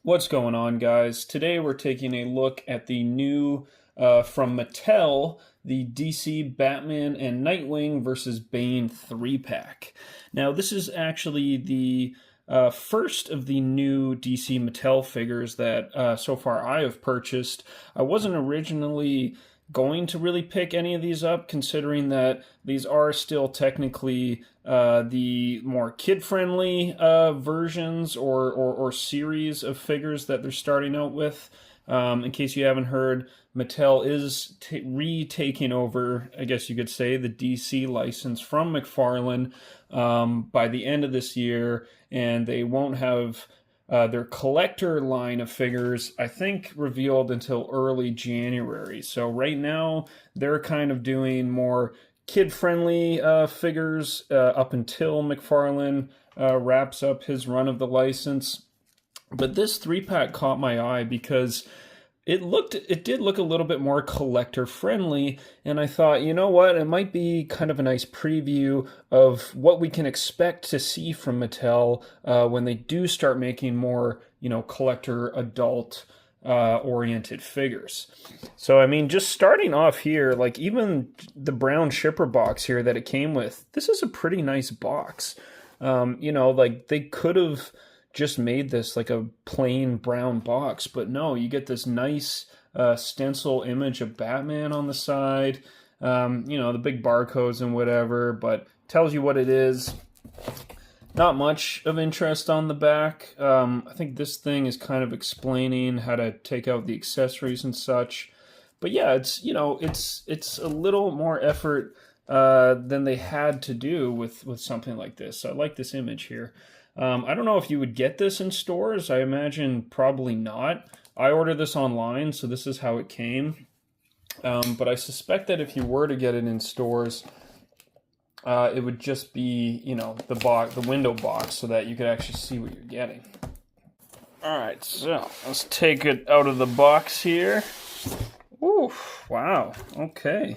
What's going on, guys? Today we're taking a look at the new from Mattel, the DC Batman and Nightwing versus Bane 3-pack. Now, this is actually the first of the new DC Mattel figures that so far I have purchased. I wasn't originally going to really pick any of these up, considering that these are still technically the more kid-friendly versions or series of figures that they're starting out with. In case you haven't heard, Mattel is retaking over, I guess you could say, the DC license from McFarlane by the end of this year, and they won't have their collector line of figures, I think, revealed until early January. So right now, they're kind of doing more kid-friendly figures up until McFarlane wraps up his run of the license. But this 3-pack caught my eye because it did look a little bit more collector friendly, and I thought, you know what, it might be kind of a nice preview of what we can expect to see from Mattel when they do start making more, collector adult oriented figures. So I mean, just starting off here, like even the brown shipper box here that it came with, this is a pretty nice box. Like they could have just made this like a plain brown box, but no, you get this nice stencil image of Batman on the side, the big barcodes and whatever, but tells you what it is. Not much of interest on the back. I think this thing is kind of explaining how to take out the accessories and such, but yeah, it's a little more effort than they had to do with something like this. So I like this image here. I don't know if you would get this in stores. I imagine probably not. I ordered this online, so this is how it came. But I suspect that if you were to get it in stores, it would just be, the window box, so that you could actually see what you're getting. All right, so let's take it out of the box here. Ooh, wow, okay.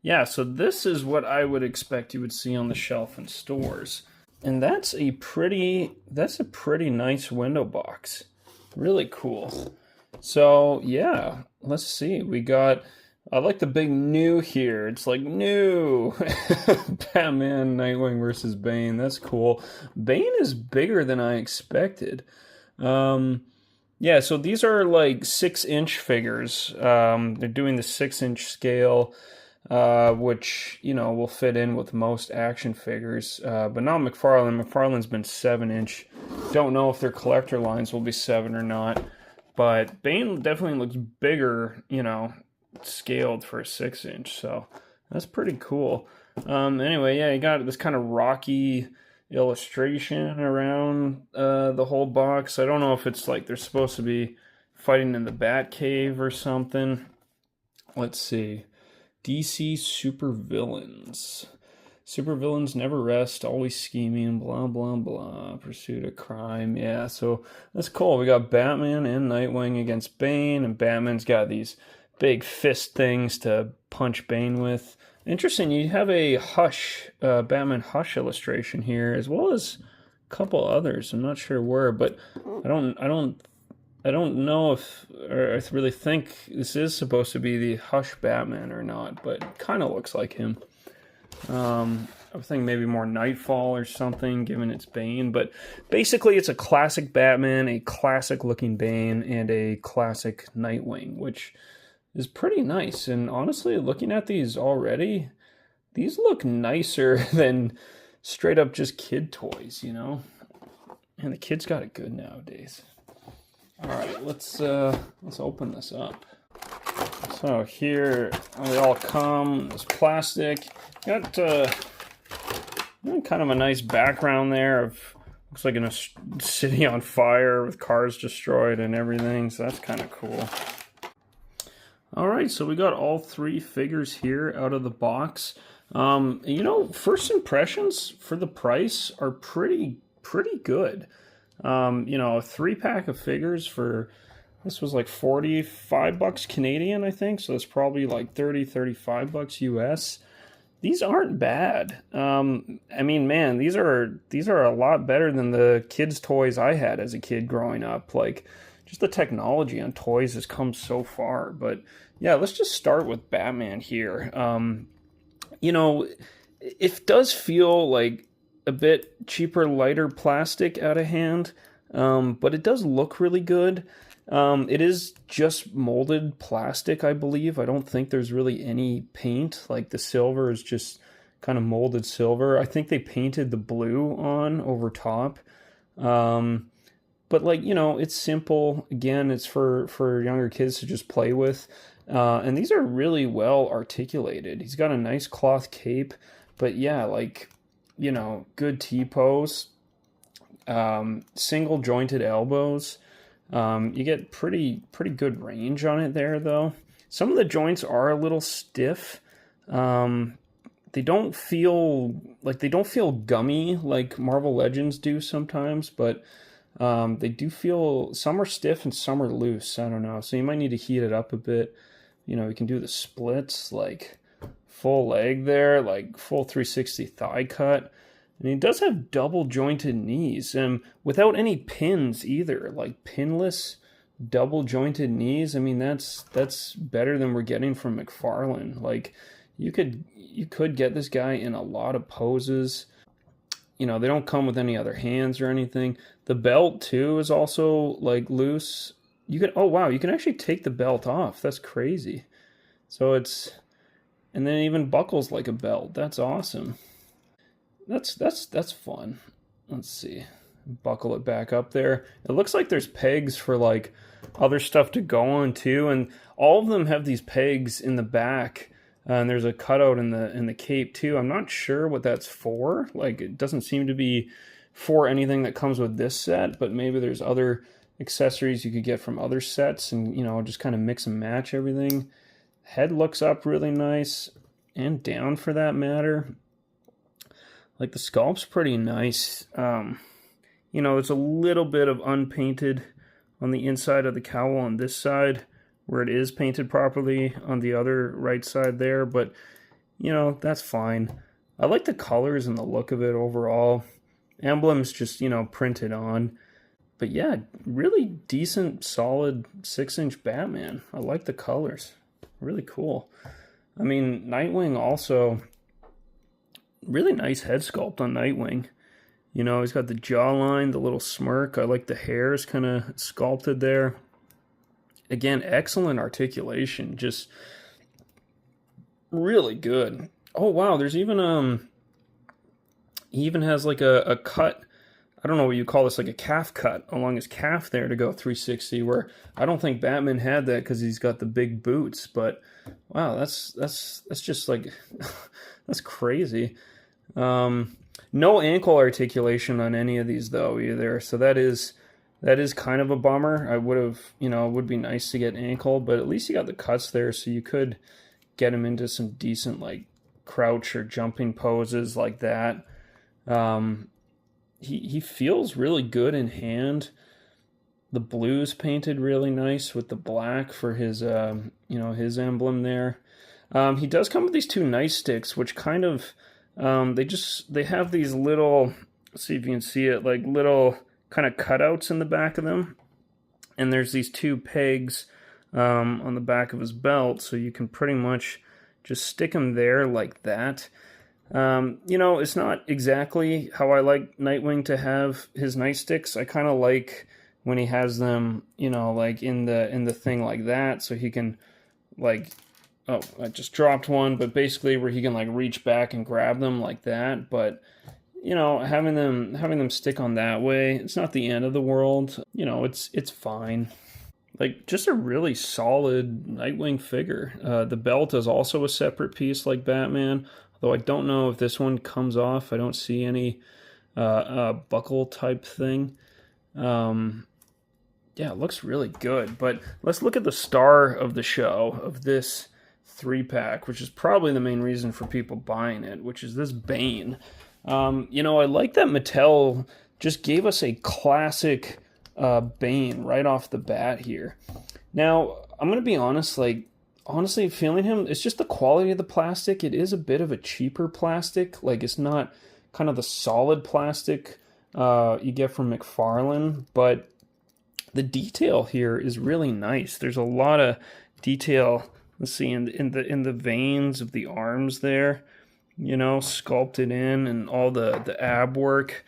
Yeah, so this is what I would expect you would see on the shelf in stores. And that's a pretty nice window box. Really cool. So yeah, let's see. I like the big new here. It's like new. Batman, Nightwing versus Bane. That's cool. Bane is bigger than I expected. Yeah, so these are like 6-inch figures. They're doing the 6-inch scale. Which, will fit in with most action figures, but not McFarlane. McFarlane's been 7-inch. Don't know if their collector lines will be 7 or not, but Bane definitely looks bigger, scaled for a 6-inch, so that's pretty cool. Anyway, yeah, you got this kind of rocky illustration around the whole box. I don't know if it's like they're supposed to be fighting in the Batcave or something. Let's see. DC supervillains. Supervillains never rest, always scheming, blah, blah, blah. Pursuit of crime. Yeah, so that's cool. We got Batman and Nightwing against Bane, and Batman's got these big fist things to punch Bane with. Interesting, you have a Hush, Batman Hush illustration here, as well as a couple others. I'm not sure where, but I don't know if, or I really think this is supposed to be the Hush Batman or not, but it kind of looks like him. I think maybe more Nightfall or something, given it's Bane, but basically it's a classic Batman, a classic looking Bane, and a classic Nightwing, which is pretty nice. And honestly, looking at these already, these look nicer than straight up just kid toys, And the kids got it good nowadays. All right, let's open this up. So here they all come. This plastic got kind of a nice background there of looks like in a city on fire with cars destroyed and everything. So that's kind of cool. All right, so we got all 3 figures here out of the box. First impressions for the price are pretty good. A 3-pack of figures for, this was like $45 Canadian, I think. So it's probably like $30, $35 US. these aren't bad. I mean, man, these are a lot better than the kids' toys I had as a kid growing up. Like, just the technology on toys has come so far. But yeah, let's just start with Batman here. You know, it does feel like a bit cheaper, lighter plastic out of hand, but it does look really good. It is just molded plastic, I believe. I don't think there's really any paint. Like the silver is just kind of molded silver. I think they painted the blue on over top. Um, but like, it's simple. Again, it's for younger kids to just play with. And these are really well articulated. He's got a nice cloth cape, but yeah, like, good T-pose, single jointed elbows. You get pretty good range on it there, though. Some of the joints are a little stiff. They don't feel gummy like Marvel Legends do sometimes, but they do feel, some are stiff and some are loose. I don't know. So you might need to heat it up a bit. You can do the splits, like full leg there, like full 360 thigh cut. And he does have double jointed knees, and without any pins either, like pinless double jointed knees. I mean, that's better than we're getting from McFarlane. Like, you could get this guy in a lot of poses. They don't come with any other hands or anything. The belt too is also like loose. Oh wow, you can actually take the belt off. That's crazy. So and then it even buckles like a belt. That's awesome. That's fun. Let's see. Buckle it back up there. It looks like there's pegs for like other stuff to go on too, and all of them have these pegs in the back. And there's a cutout in the cape too. I'm not sure what that's for. Like, it doesn't seem to be for anything that comes with this set, but maybe there's other accessories you could get from other sets, and just kind of mix and match everything. Head looks up really nice, and down for that matter. Like, the sculpt's pretty nice. There's a little bit of unpainted on the inside of the cowl on this side, where it is painted properly on the other right side there, but that's fine. I like the colors and the look of it overall. Emblems just, printed on. But yeah, really decent, solid 6-inch Batman. I like the colors. Really cool. I mean, Nightwing also, really nice head sculpt on Nightwing. He's got the jawline, the little smirk. I like the hairs kind of sculpted there. Again, excellent articulation, just really good. Oh wow, there's even he even has like a cut. I don't know what you call this, like a calf cut along his calf there to go 360. Where I don't think Batman had that because he's got the big boots. But wow, that's just like that's crazy. No ankle articulation on any of these though either. So that is kind of a bummer. I would have, it would be nice to get ankle, but at least you got the cuts there, so you could get him into some decent like crouch or jumping poses like that. He feels really good in hand. The blue's painted really nice with the black for his his emblem there. He does come with these two nightsticks, which kind of they have these little, let's see if you can see it, like little kind of cutouts in the back of them, and there's these two pegs on the back of his belt, so you can pretty much just stick them there like that. It's not exactly how I like Nightwing to have his nightsticks. I kind of like when he has them, like in the thing like that, so he can like, oh, I just dropped one, but basically where he can like reach back and grab them like that. But having them stick on that way, it's not the end of the world. It's fine. Like, just a really solid Nightwing figure. The belt is also a separate piece like Batman, although I don't know if this one comes off. I don't see any buckle type thing. Yeah, it looks really good. But let's look at the star of the show of this 3-pack, which is probably the main reason for people buying it, which is this Bane. I like that Mattel just gave us a classic Bane right off the bat here. Now, I'm going to be honest, like, honestly feeling him, it's just the quality of the plastic. It is a bit of a cheaper plastic. Like, it's not kind of the solid plastic you get from McFarlane, but the detail here is really nice. There's a lot of detail. Let's see, in the veins of the arms there, you know, sculpted in, and all the ab work.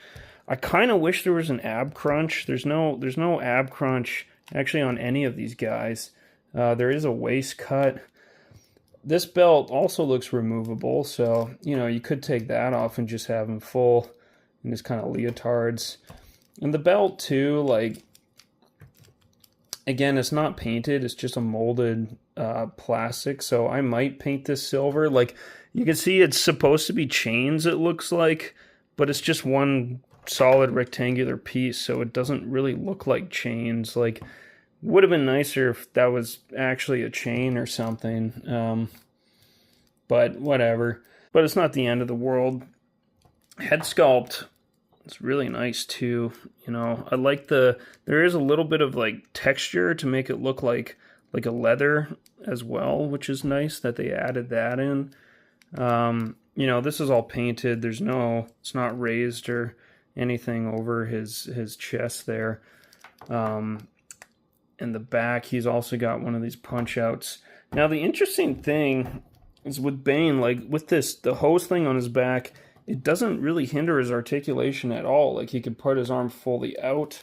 I kind of wish there was an ab crunch. There's no ab crunch actually on any of these guys. There is a waist cut. This belt also looks removable, so you know, you could take that off and just have them full in this kind of leotards. And the belt too, like, again, it's not painted, it's just a molded plastic, so I might paint this silver. Like, you can see it's supposed to be chains, it looks like, but it's just one solid rectangular piece, so it doesn't really look like chains. Like, would have been nicer if that was actually a chain or something, but whatever. But it's not the end of the world. Head sculpt, it's really nice too. You know, I like there is a little bit of like texture to make it look like a leather as well, which is nice that they added that in. You know, this is all painted. It's not raised or anything over his chest there. In the back, he's also got one of these punch outs. Now, the interesting thing is with Bane, like with the hose thing on his back, it doesn't really hinder his articulation at all. Like, he can put his arm fully out.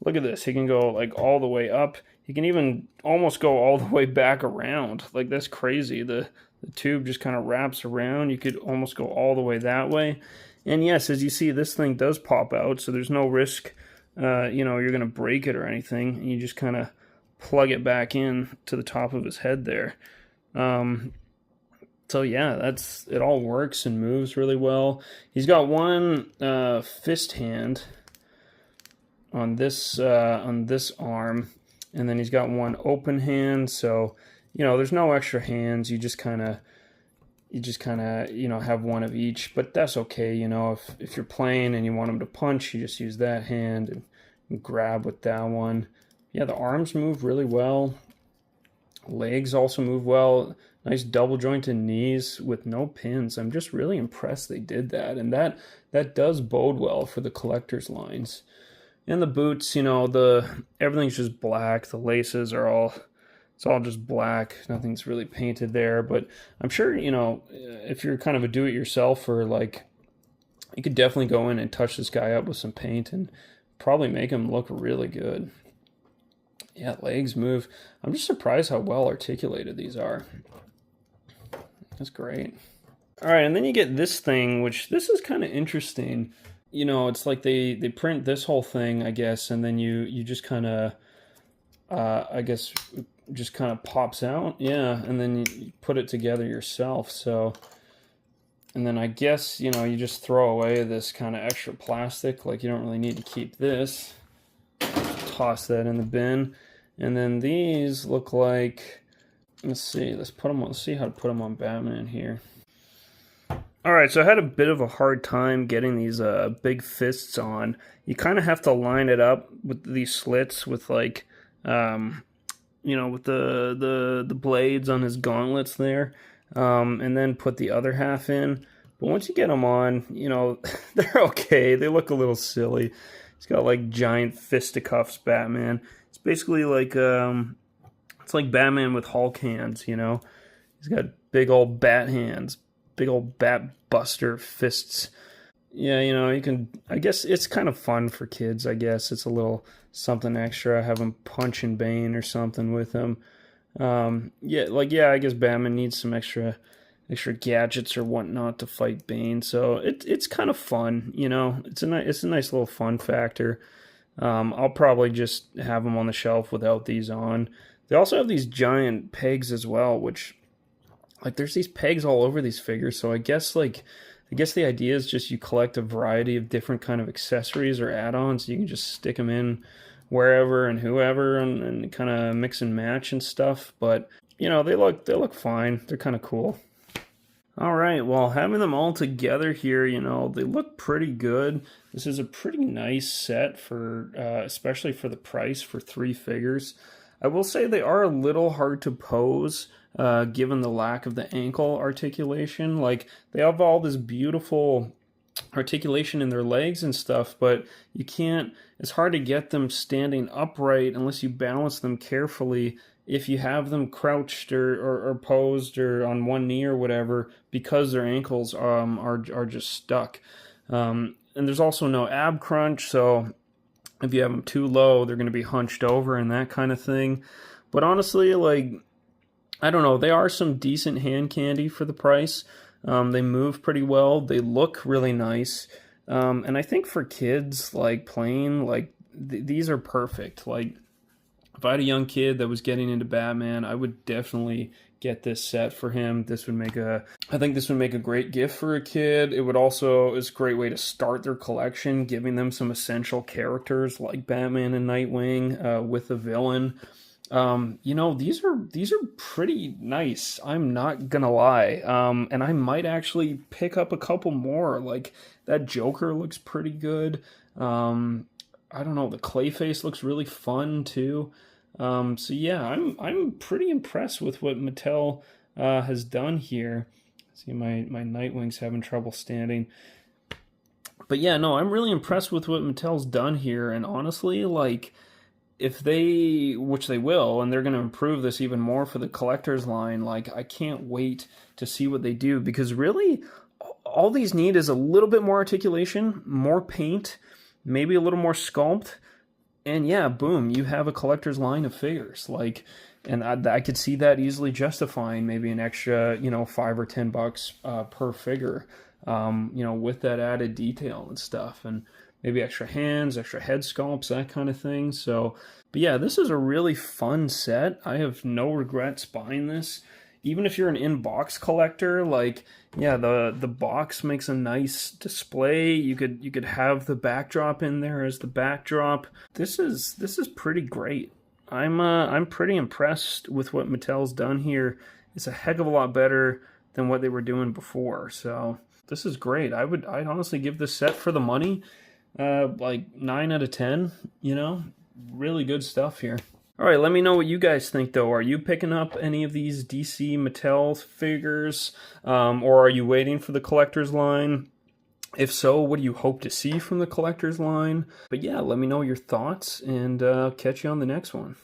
Look at this. He can go like all the way up. He can even almost go all the way back around. Like, that's crazy. The tube just kind of wraps around. You could almost go all the way that way. And yes, as you see, this thing does pop out, so there's no risk, you know, you're going to break it or anything. And you just kind of plug it back in to the top of his head there. So yeah, it all works and moves really well. He's got one fist hand on this arm, and then he's got one open hand. So, you know, there's no extra hands. You just kind of, you know, have one of each, but that's okay. You know, if you're playing and you want him to punch, you just use that hand and grab with that one. Yeah, the arms move really well. Legs also move well. Nice double jointed knees with no pins. I'm just really impressed they did that, and that does bode well for the collector's lines. And the boots, you know, everything's just black. The laces it's all just black. Nothing's really painted there, but I'm sure, you know, if you're kind of a do-it-yourselfer, like, you could definitely go in and touch this guy up with some paint and probably make him look really good. Yeah, legs move. I'm just surprised how well articulated these are. That's great. All right, and then you get this thing, which this is kind of interesting. You know, it's like they print this whole thing, I guess, and then you just kind of, I guess, just kind of pops out. Yeah, and then you put it together yourself. So, and then I guess, you know, you just throw away this kind of extra plastic. Like, you don't really need to keep this. Toss that in the bin. And then these look like, let's see, let's see how to put them on Batman here. All right, so I had a bit of a hard time getting these big fists on. You kind of have to line it up with these slits with, like, you know, with the blades on his gauntlets there, and then put the other half in. But once you get them on, you know, they're okay. They look a little silly. He's got like giant fisticuffs, Batman. It's basically like it's like Batman with Hulk hands, you know. He's got big old bat hands, big old bat buster fists. Yeah, you know, you can, I guess it's kind of fun for kids, I guess. It's a little something extra, have him punching Bane or something with him. I guess Batman needs some extra gadgets or whatnot to fight Bane, so it's kind of fun, you know. It's a nice little fun factor. I'll probably just have them on the shelf without these on. They also have these giant pegs as well, which, like, there's these pegs all over these figures, so I guess the idea is just you collect a variety of different kind of accessories or add-ons. You can just stick them in wherever and whoever and kind of mix and match and stuff. But, you know, they look fine. They're kind of cool. All right, well, having them all together here, you know, they look pretty good. This is a pretty nice set for, especially for the price for 3 figures. I will say they are a little hard to pose, given the lack of the ankle articulation. Like, they have all this beautiful articulation in their legs and stuff, but you can't, it's hard to get them standing upright unless you balance them carefully. If you have them crouched or posed or on one knee or whatever, because their ankles are just stuck. And there's also no ab crunch, so if you have them too low, they're going to be hunched over and that kind of thing. But honestly, like, I don't know, they are some decent hand candy for the price. They move pretty well. They look really nice. And I think for kids, like, playing, like, these are perfect. Like, if I had a young kid that was getting into Batman, I would definitely get this set for him. I think this would make a great gift for a kid. It would also, is a great way to start their collection, giving them some essential characters like Batman and Nightwing, with a villain. You know, these are pretty nice. I'm not gonna lie. And I might actually pick up a couple more. Like, that Joker looks pretty good. I don't know, the Clayface looks really fun too. So yeah, I'm pretty impressed with what Mattel has done here. See, my Nightwing's having trouble standing. But yeah, no, I'm really impressed with what Mattel's done here, and honestly, like, if they, which they will, and they're going to improve this even more for the collector's line, like, I can't wait to see what they do, because really, all these need is a little bit more articulation, more paint, maybe a little more sculpt, and yeah, boom, you have a collector's line of figures. Like, and I could see that easily justifying maybe an extra, you know, $5 or $10 per figure, you know, with that added detail and stuff, and maybe extra hands, extra head sculpts, that kind of thing. So, but yeah, this is a really fun set. I have no regrets buying this. Even if you're an in-box collector, like, yeah, the box makes a nice display. You could have the backdrop in there as the backdrop. This is pretty great. I'm pretty impressed with what Mattel's done here. It's a heck of a lot better than what they were doing before. So this is great. I'd honestly give this set, for the money, like 9 out of 10. You know, really good stuff here. All right, let me know what you guys think, though. Are you picking up any of these DC Mattel figures, or are you waiting for the collector's line? If so, what do you hope to see from the collector's line? But yeah, let me know your thoughts, and catch you on the next one.